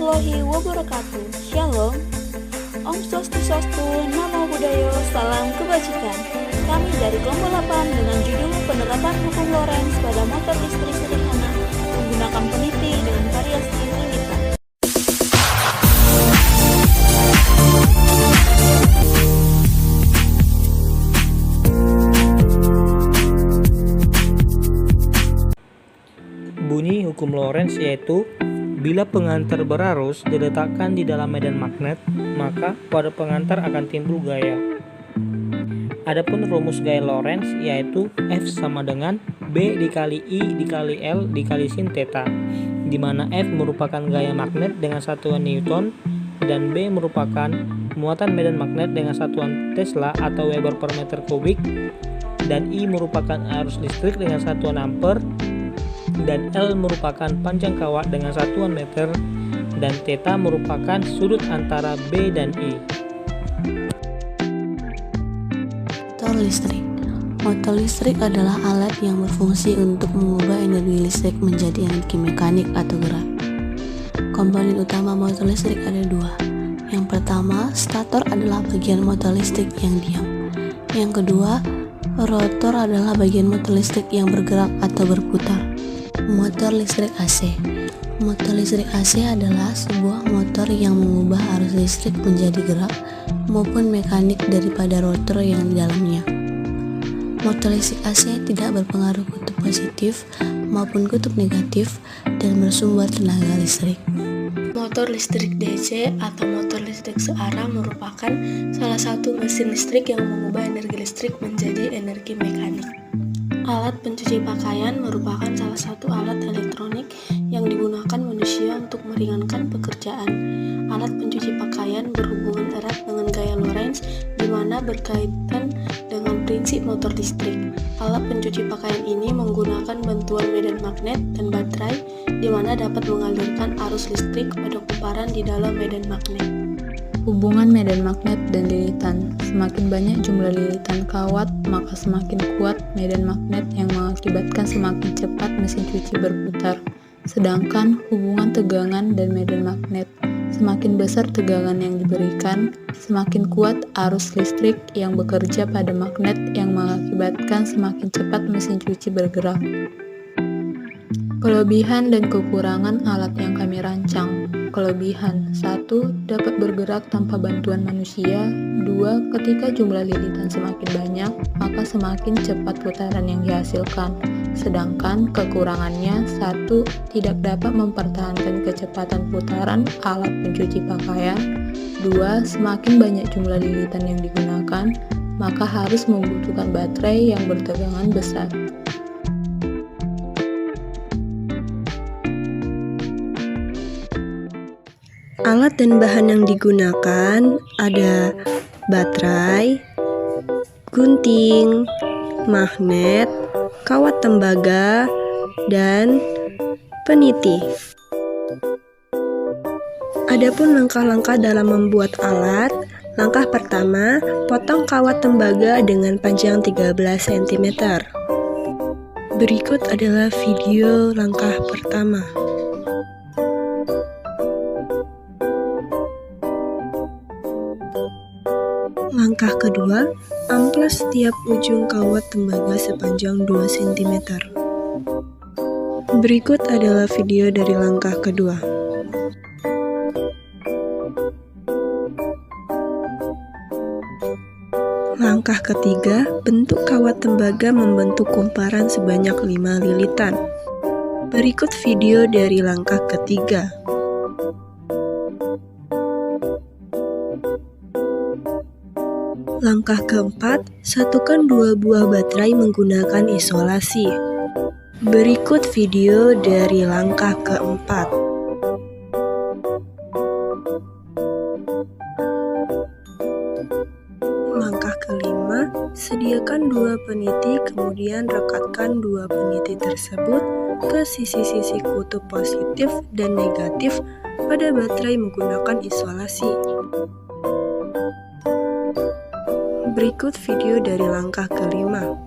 warahmatullahi wabarakatuh. Shalom. Om Swastiastu, Namo Buddhaya, salam kebajikan. Kami dari kelompok 8 dengan judul penerapan hukum Lorentz pada motor listrik sederhana menggunakan peniti dengan variasi lilitan. Bunyi hukum Lorentz yaitu bila pengantar berarus diletakkan di dalam medan magnet, maka pada pengantar akan timbul gaya. Adapun rumus gaya Lorentz yaitu F sama dengan B dikali I dikali L dikali sin theta, di mana F merupakan gaya magnet dengan satuan Newton dan B merupakan muatan medan magnet dengan satuan Tesla atau Weber per meter kubik, dan I merupakan arus listrik dengan satuan ampere, dan L merupakan panjang kawat dengan satuan meter, dan theta merupakan sudut antara B dan I. Motor listrik. Motor listrik adalah alat yang berfungsi untuk mengubah energi listrik menjadi energi mekanik atau gerak. Komponen utama motor listrik ada dua. Yang pertama, stator adalah bagian motor listrik yang diam. Yang kedua, rotor adalah bagian motor listrik yang bergerak atau berputar. Motor listrik AC. Motor listrik AC adalah sebuah motor yang mengubah arus listrik menjadi gerak maupun mekanik daripada rotor yang di dalamnya. Motor listrik AC tidak berpengaruh kutub positif maupun kutub negatif dan bersumber tenaga listrik. Motor listrik DC atau motor listrik searah merupakan salah satu mesin listrik yang mengubah energi listrik menjadi energi mekanik. Alat pencuci pakaian merupakan salah satu alat elektronik yang digunakan manusia untuk meringankan pekerjaan. Alat pencuci pakaian berhubungan erat dengan gaya Lorentz, di mana berkaitan dengan prinsip motor listrik. Alat pencuci pakaian ini menggunakan bantuan medan magnet dan baterai, di mana dapat mengalirkan arus listrik pada kumparan di dalam medan magnet. Hubungan medan magnet dan lilitan. Semakin banyak jumlah lilitan kawat, maka semakin kuat medan magnet yang mengakibatkan semakin cepat mesin cuci berputar. Sedangkan hubungan tegangan dan medan magnet, semakin besar tegangan yang diberikan, semakin kuat arus listrik yang bekerja pada magnet yang mengakibatkan semakin cepat mesin cuci bergerak. Kelebihan dan kekurangan alat yang kami rancang. Kelebihan: 1. Dapat bergerak tanpa bantuan manusia. 2. Ketika jumlah lilitan semakin banyak, maka semakin cepat putaran yang dihasilkan. Sedangkan kekurangannya: 1. Tidak dapat mempertahankan kecepatan putaran alat pencuci pakaian. 2. Semakin banyak jumlah lilitan yang digunakan, maka harus membutuhkan baterai yang bertegangan besar. Alat dan bahan yang digunakan ada baterai, gunting, magnet, kawat tembaga, dan peniti. Adapun langkah-langkah dalam membuat alat. Langkah pertama, potong kawat tembaga dengan panjang 13 cm. Berikut adalah video langkah pertama. Langkah kedua, amplas setiap ujung kawat tembaga sepanjang 2 cm. Berikut adalah video dari langkah kedua. Langkah ketiga, bentuk kawat tembaga membentuk kumparan sebanyak 5 lilitan. Berikut video dari langkah ketiga. Langkah keempat, satukan 2 buah baterai menggunakan isolasi. Berikut video dari langkah keempat. Langkah kelima, sediakan 2 peniti, kemudian rekatkan 2 peniti tersebut ke sisi-sisi kutub positif dan negatif pada baterai menggunakan isolasi. Berikut video dari langkah kelima.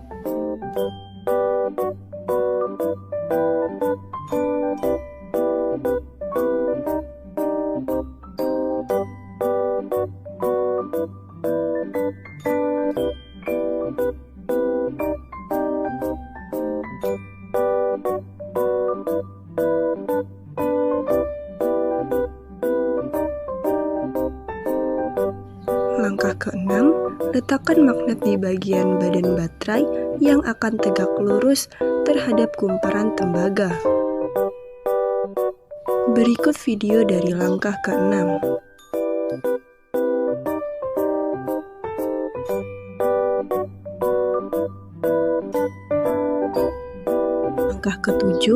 langkah ke-6, letakkan magnet di bagian badan baterai yang akan tegak lurus terhadap kumparan tembaga. Berikut video dari langkah ke-6. Langkah ke-7,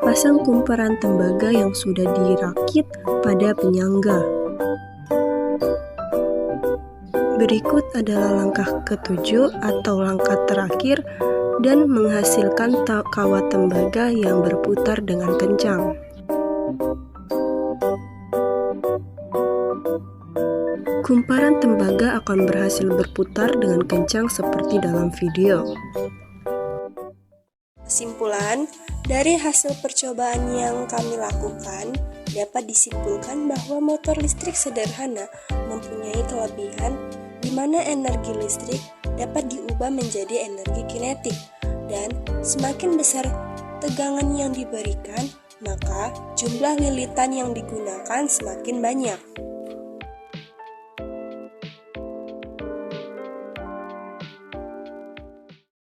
pasang kumparan tembaga yang sudah dirakit pada penyangga. Berikut adalah langkah ke-7 atau langkah terakhir dan menghasilkan kawat tembaga yang berputar dengan kencang. Kumparan tembaga akan berhasil berputar dengan kencang seperti dalam video. Kesimpulan, dari hasil percobaan yang kami lakukan, dapat disimpulkan bahwa motor listrik sederhana mempunyai kelebihan di mana energi listrik dapat diubah menjadi energi kinetik, dan semakin besar tegangan yang diberikan, maka jumlah lilitan yang digunakan semakin banyak.